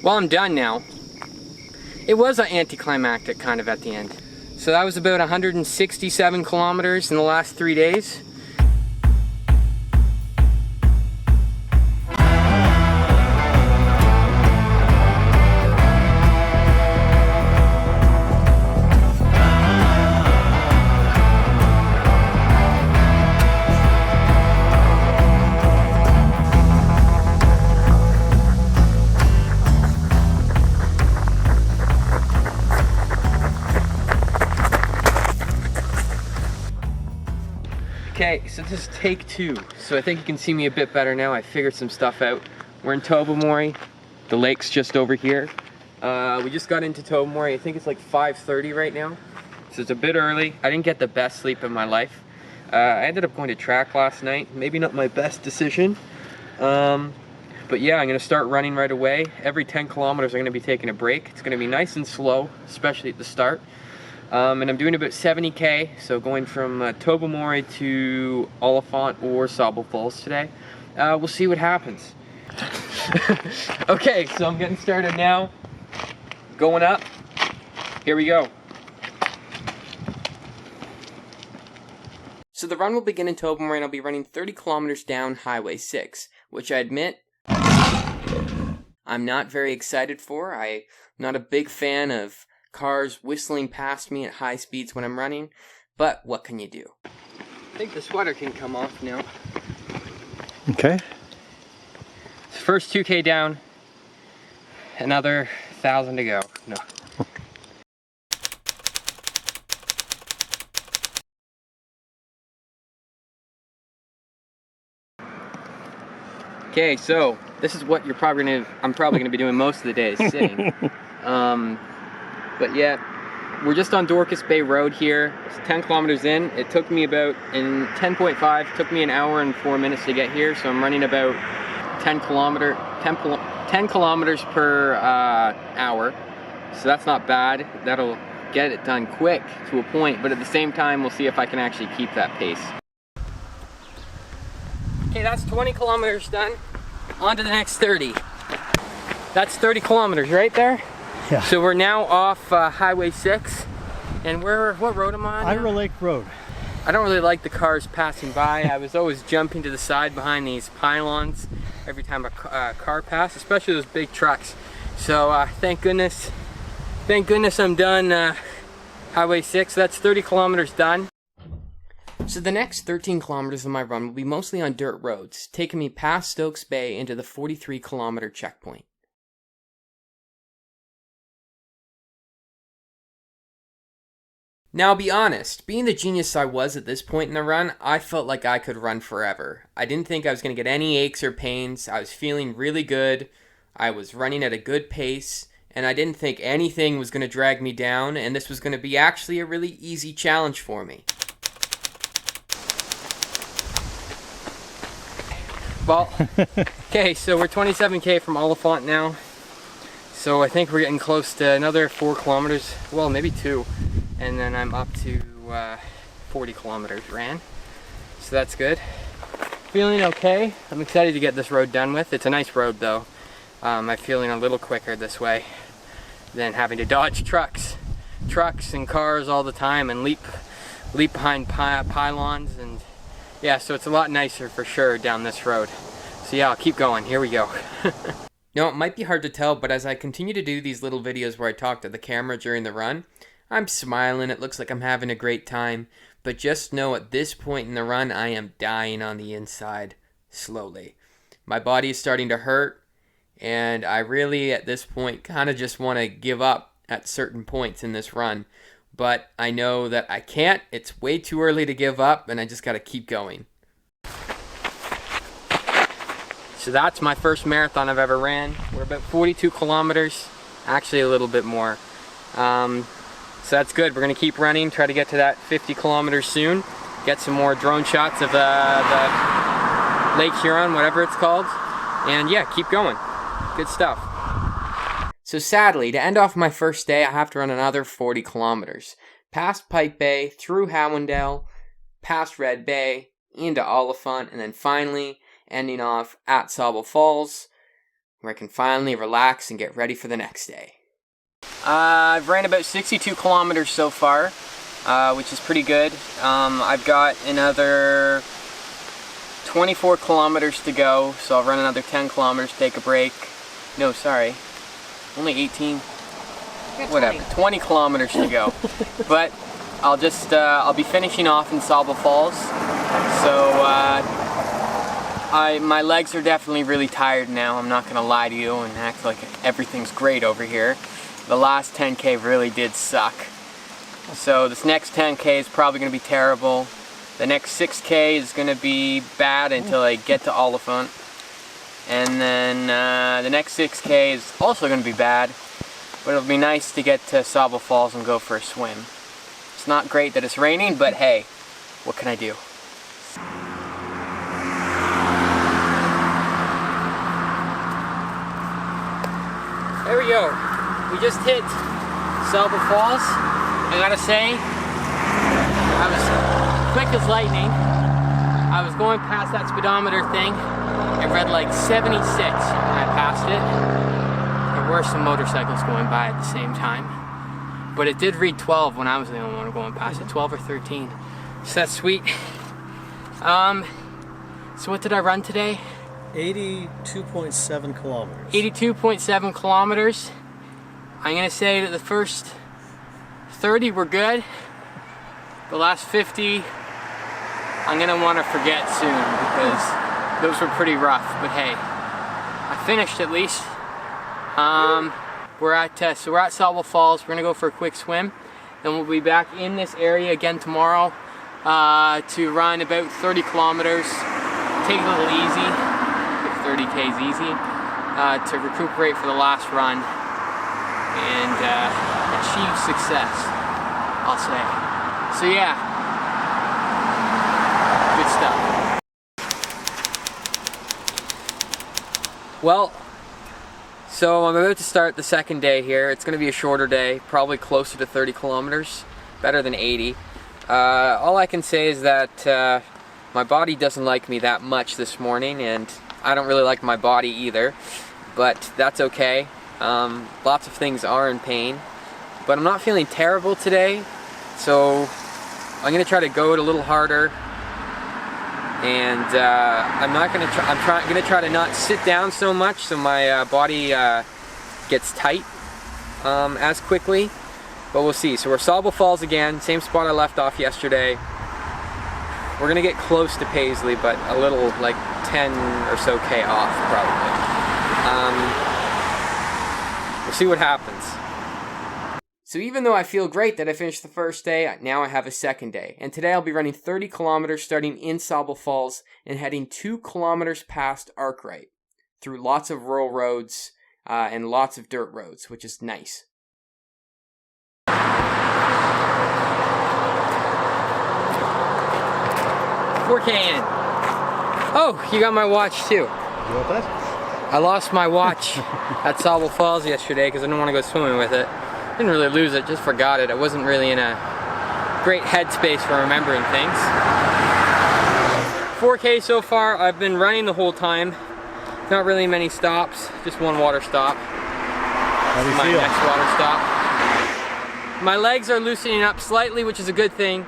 Well, I'm done now. It was an anticlimactic kind of at the end. So that was about 167 kilometers in the last 3 days. Okay, so this is take 2. So I think you can see me a bit better now. I figured some stuff out. We're in Tobermory. The lake's just over here. We just got into Tobermory. I think it's like 5:30 right now. So it's a bit early. I didn't get the best sleep of my life. I ended up going to track last night. Maybe not my best decision. But yeah, I'm gonna start running right away. Every 10 kilometers I'm gonna be taking a break. It's gonna be nice and slow, especially at the start. And I'm doing about 70K, so going from Tobermory to Oliphant or Sauble Falls today. We'll see what happens. Okay, so I'm getting started now. Going up. Here we go. So the run will begin in Tobermory and I'll be running 30 kilometers down Highway 6, which I admit I'm not very excited for. I'm not a big fan of cars whistling past me at high speeds when I'm running, but what can you do? I think the sweater can come off now. Okay. First 2K down, another 1,000 to go. No. Okay, so this is what I'm probably gonna be doing most of the day, is sitting. But yeah, we're just on Dorcas Bay Road here. It's 10 kilometers in. It took me about, in 10.5, took me an hour and 4 minutes to get here. So I'm running about 10 kilometers per hour. So that's not bad. That'll get it done quick to a point, but at the same time, we'll see if I can actually keep that pace. Okay, that's 20 kilometers done. On to the next 30. That's 30 kilometers right there. Yeah. So we're now off Highway 6, and what road am I on? Ira Lake Road. I don't really like the cars passing by. I was always jumping to the side behind these pylons every time a car passed, especially those big trucks. So thank goodness I'm done Highway 6. That's 30 kilometers done. So the next 13 kilometers of my run will be mostly on dirt roads, taking me past Stokes Bay into the 43-kilometer checkpoint. Now, I'll be honest, being the genius I was at this point in the run, I felt like I could run forever. I didn't think I was going to get any aches or pains. I was feeling really good. I was running at a good pace, and I didn't think anything was going to drag me down, and this was going to be actually a really easy challenge for me. Well, okay, so we're 27K from Oliphant now. So I think we're getting close to another 4 kilometers, well, maybe 2. And then I'm up to 40 kilometers ran. So that's good. Feeling okay. I'm excited to get this road done with. It's a nice road though. I'm feeling a little quicker this way than having to dodge trucks and cars all the time and leap behind pylons, and yeah, so it's a lot nicer for sure down this road. So yeah, I'll keep going. Here we go. Now, it might be hard to tell, but as I continue to do these little videos where I talk to the camera during the run, I'm smiling. It looks like I'm having a great time, but just know at this point in the run, I am dying on the inside slowly. My body is starting to hurt, and I really, at this point, kind of just want to give up at certain points in this run, but I know that I can't. It's way too early to give up, and I just got to keep going. So that's my first marathon I've ever ran. We're about 42 kilometers, actually a little bit more. So that's good. We're going to keep running, try to get to that 50 kilometers soon, get some more drone shots of the Lake Huron, whatever it's called, and yeah, keep going. Good stuff. So sadly, to end off my first day, I have to run another 40 kilometers. Past Pipe Bay, through Howendale, past Red Bay, into Oliphant, and then finally ending off at Sauble Falls, where I can finally relax and get ready for the next day. I've ran about 62 kilometers so far, which is pretty good. I've got another 24 kilometers to go, so I'll run another 10 kilometers, take a break. No, sorry, only 18. Whatever, 20 kilometers to go. But I'll be finishing off in Sauble Falls. So my legs are definitely really tired now. I'm not gonna lie to you and act like everything's great over here. The last 10K really did suck. So this next 10K is probably gonna be terrible. The next 6K is gonna be bad until I get to Oliphant. And then the next 6K is also gonna be bad, but it'll be nice to get to Sauble Falls and go for a swim. It's not great that it's raining, but hey, what can I do? There we go. We just hit Sauble Falls. I gotta say, I was quick as lightning. I was going past that speedometer thing. It read like 76 when I passed it. There were some motorcycles going by at the same time. But it did read 12 when I was the only one going past it. 12 or 13. So that's sweet. So what did I run today? 82.7 kilometers. 82.7 kilometers. I'm gonna say that the first 30 were good. The last 50, I'm gonna want to forget soon because those were pretty rough. But hey, I finished at least. We're at Sauble Falls. We're gonna go for a quick swim. Then we'll be back in this area again tomorrow to run about 30 kilometers. Take it a little easy. 30 K's easy to recuperate for the last run and achieve success, I'll say. So yeah, good stuff. Well, so I'm about to start the second day here. It's going to be a shorter day, probably closer to 30 kilometers, better than 80. All I can say is that my body doesn't like me that much this morning, and I don't really like my body either, but that's okay. Lots of things are in pain, but I'm not feeling terrible today, so I'm gonna try to go it a little harder, and I'm gonna try to not sit down so much so my body gets tight as quickly, but we'll see. So we're Sauble Falls again, same spot I left off yesterday. We're gonna get close to Paisley, but a little, like 10 or so K off, probably. We'll see what happens. So even though I feel great that I finished the first day, now I have a second day. And today I'll be running 30 kilometers starting in Sauble Falls and heading 2 kilometers past Arkwright through lots of rural roads and lots of dirt roads, which is nice. 4K in. Oh, you got my watch too. You want that? I lost my watch at Sauble Falls yesterday because I didn't want to go swimming with it. Didn't really lose it, just forgot it. I wasn't really in a great headspace for remembering things. 4K so far. I've been running the whole time. Not really many stops, just one water stop. How do you my feel? Next water stop. My legs are loosening up slightly, which is a good thing.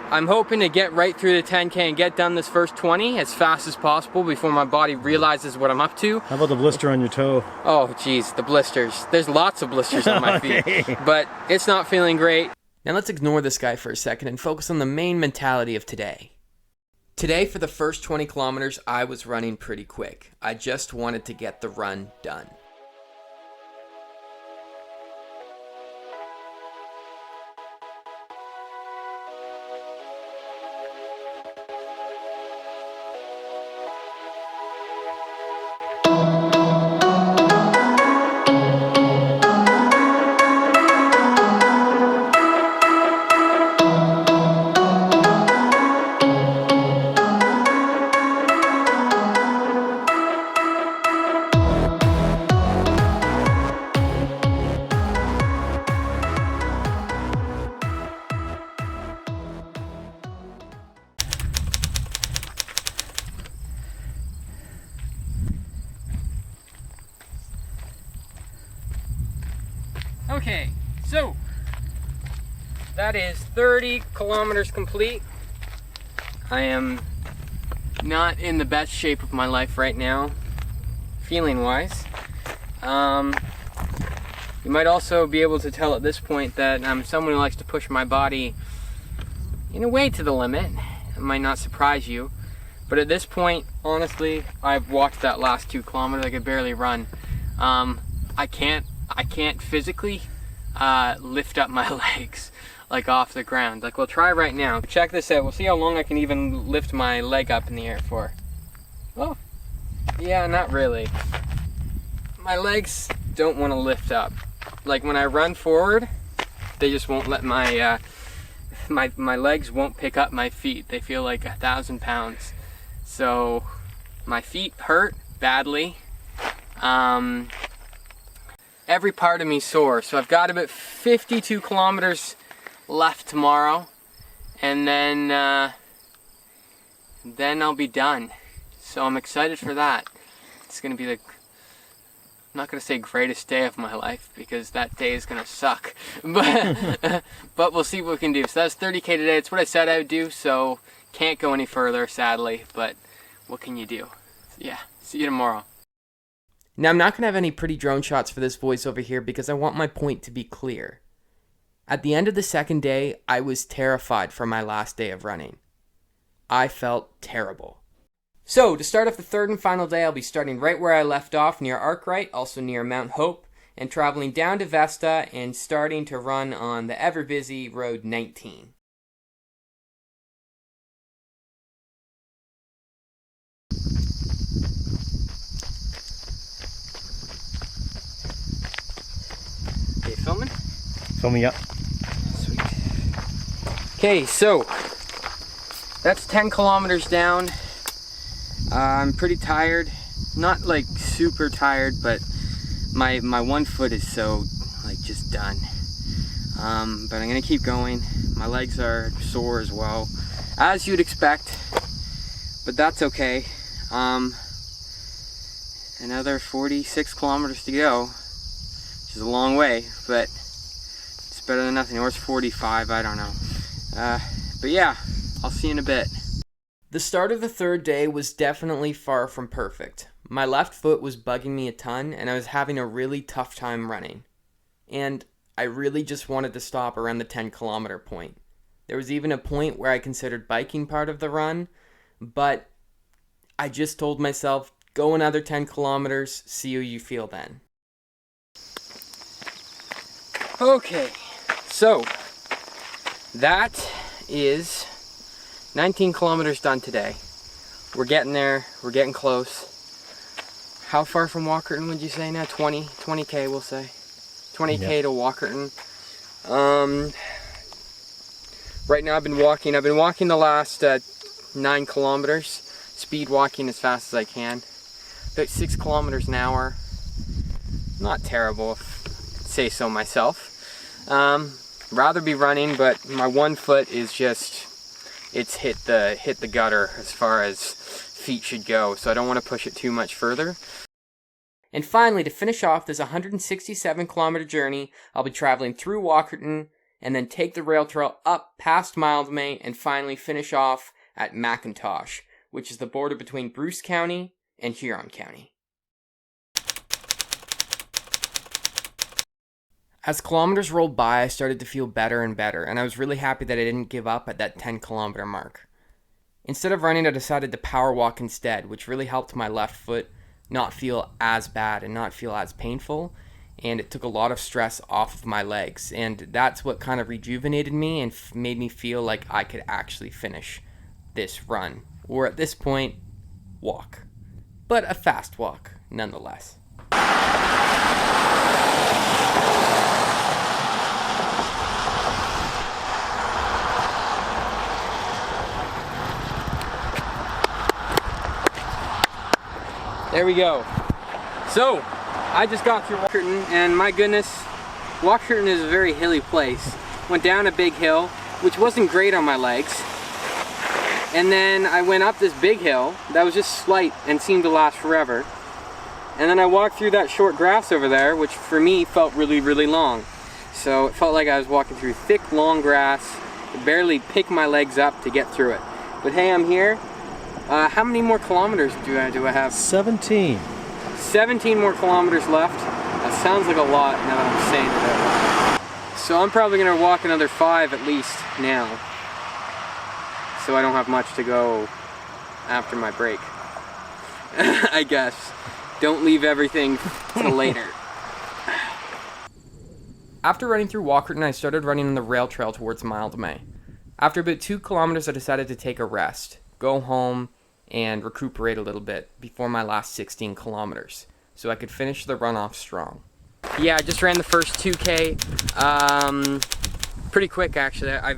I'm hoping to get right through the 10K and get done this first 20 as fast as possible before my body realizes what I'm up to. How about the blister on your toe? Oh geez, the blisters. There's lots of blisters on my feet, but it's not feeling great. Now let's ignore this guy for a second and focus on the main mentality of today. Today, for the first 20 kilometers, I was running pretty quick. I just wanted to get the run done. Okay, so that is 30 kilometers complete. I am not in the best shape of my life right now, feeling wise. You might also be able to tell at this point that I'm someone who likes to push my body in a way to the limit. It might not surprise you, but at this point, honestly, I've walked that last 2 kilometers. I could barely run. I can't physically lift up my legs like off the ground. Like, we'll try right now. Check this out. We'll see how long I can even lift my leg up in the air for. Oh, yeah, not really. My legs don't want to lift up. Like, when I run forward, they just won't let my my legs won't pick up my feet. They feel like 1,000 pounds. So my feet hurt badly. Every part of me sore. So I've got about 52 kilometers left tomorrow, and then I'll be done. So I'm excited for that. It's gonna be the, I'm not gonna say greatest day of my life, because that day is gonna suck. But but we'll see what we can do. So that's 30K today. It's what I said I would do. So can't go any further, sadly. But what can you do? Yeah. See you tomorrow. Now, I'm not going to have any pretty drone shots for this voiceover here because I want my point to be clear. At the end of the second day, I was terrified for my last day of running. I felt terrible. So, to start off the third and final day, I'll be starting right where I left off, near Arkwright, also near Mount Hope, and traveling down to Vesta and starting to run on the ever-busy Road 19. Okay, filming? Filming up. Sweet. Okay, so that's 10 kilometers down. I'm pretty tired. Not like super tired, but my one foot is so like just done. But I'm gonna keep going. My legs are sore as well, as you'd expect, but that's okay. Another 46 kilometers to go, which is a long way, but it's better than nothing. Or it's 45, I don't know. But yeah, I'll see you in a bit. The start of the third day was definitely far from perfect. My left foot was bugging me a ton, and I was having a really tough time running. And I really just wanted to stop around the 10-kilometer point. There was even a point where I considered biking part of the run, but I just told myself, go another 10 kilometers, see how you feel then. Okay, so that is 19 kilometers done today. We're getting there, we're getting close. How far from Walkerton would you say now? 20K we'll say. 20K to Walkerton. Right now I've been walking the last 9 kilometers, speed walking as fast as I can. About 6 kilometers an hour. Not terrible, if I say so myself. Rather be running, but my one foot is just, it's hit the gutter as far as feet should go, so I don't want to push it too much further. And finally, to finish off this 167 kilometer journey, I'll be traveling through Walkerton and then take the rail trail up past Mildmay and finally finish off at McIntosh, which is the border between Bruce County and Huron County. As kilometers rolled by, I started to feel better and better, and I was really happy that I didn't give up at that 10-kilometer mark. Instead of running, I decided to power walk instead, which really helped my left foot not feel as bad and not feel as painful, and it took a lot of stress off of my legs, and that's what kind of rejuvenated me and made me feel like I could actually finish this run, or at this point, walk. But a fast walk, nonetheless. There we go. So, I just got through Walkerton, and my goodness, Walkerton is a very hilly place. Went down a big hill, which wasn't great on my legs. And then I went up this big hill that was just slight and seemed to last forever. And then I walked through that short grass over there, which for me felt really, really long. So it felt like I was walking through thick, long grass. Could barely pick my legs up to get through it. But hey, I'm here. How many more kilometers do I have? 17. 17 more kilometers left. That sounds like a lot now that I'm saying it out loud. So I'm probably gonna walk another 5 at least now. So I don't have much to go after my break. I guess. Don't leave everything till later. After running through Walkerton, I started running on the rail trail towards Mile de Mai. After about 2 kilometers, I decided to take a rest, go home, and recuperate a little bit before my last 16 kilometers, so I could finish the run off strong. Yeah, I just ran the first 2K. Pretty quick actually. I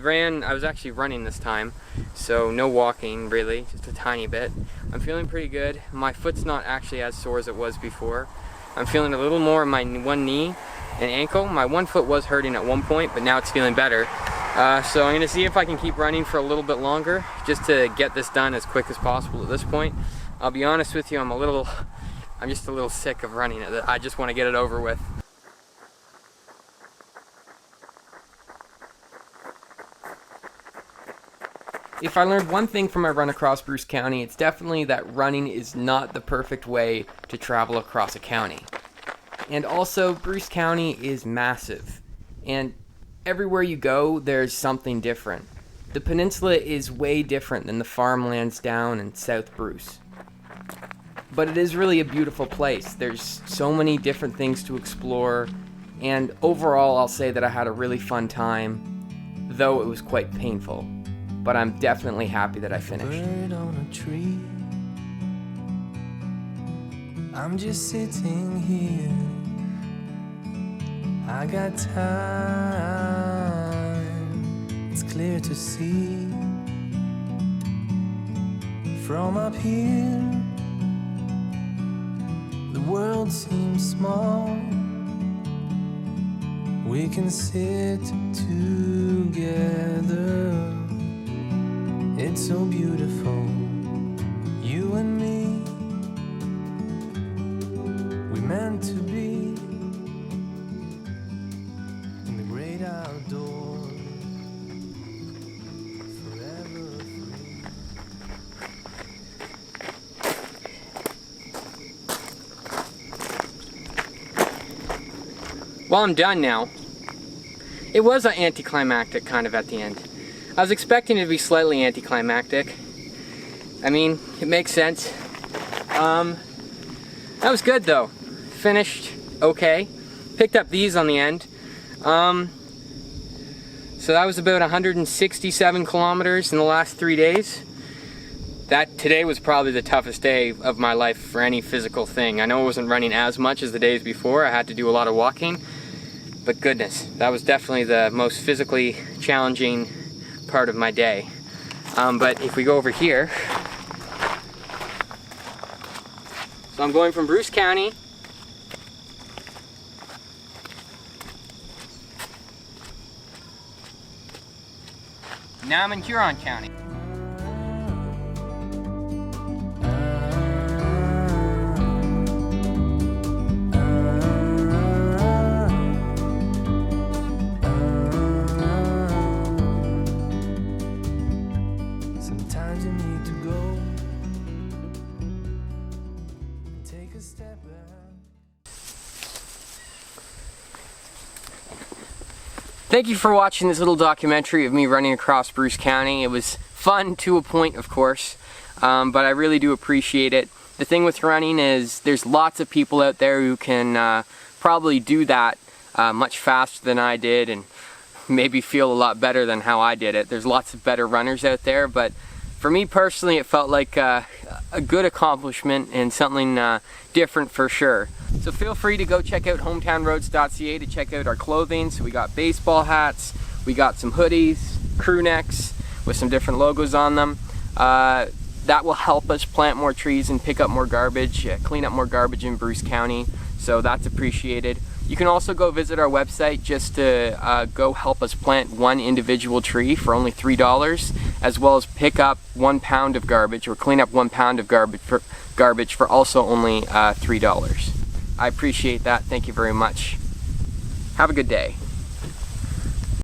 was actually running this time, so no walking really, just a tiny bit. I'm feeling pretty good. My foot's not actually as sore as it was before. I'm feeling a little more in my one knee and ankle. My one foot was hurting at one point, but now it's feeling better. So I'm gonna see if I can keep running for a little bit longer, just to get this done as quick as possible at this point. I'll be honest with you, I'm just a little sick of running it. I just want to get it over with. If I learned one thing from my run across Bruce County, it's definitely that running is not the perfect way to travel across a county. And also, Bruce County is massive, and everywhere you go, there's something different. The peninsula is way different than the farmlands down in South Bruce. But it is really a beautiful place. There's so many different things to explore, and overall, I'll say that I had a really fun time, though it was quite painful. But I'm definitely happy that I finished. Bird on a tree. I'm just sitting here. I got time. It's clear to see from up here. The world seems small. We can sit together. It's so beautiful, you and me. We meant to be in the great outdoors, forever free. Well, I'm done now. It was an anticlimactic kind of at the end. I was expecting it to be slightly anticlimactic. I mean, it makes sense. That was good though. Finished okay. Picked up these on the end. So that was about 167 kilometers in the last 3 days. Today was probably the toughest day of my life for any physical thing. I know I wasn't running as much as the days before. I had to do a lot of walking. But goodness, that was definitely the most physically challenging part of my day. But if we go over here, so I'm going from Bruce County now I'm in Huron County. Sometimes you need to go and take a step back. Thank you for watching this little documentary of me running across Bruce County. It was fun to a point, of course, but I really do appreciate it. The thing with running is there's lots of people out there who can probably do that much faster than I did and maybe feel a lot better than how I did it. There's lots of better runners out there, but for me personally, it felt like a good accomplishment and something different for sure. So feel free to go check out hometownroads.ca to check out our clothing. So we got baseball hats, we got some hoodies, crew necks with some different logos on them. That will help us plant more trees and pick up more garbage, clean up more garbage in Bruce County. So that's appreciated. You can also go visit our website just to go help us plant one individual tree for only $3, as well as pick up 1 pound of garbage or clean up 1 pound of garbage for also only $3. I appreciate that. Thank you very much. Have a good day.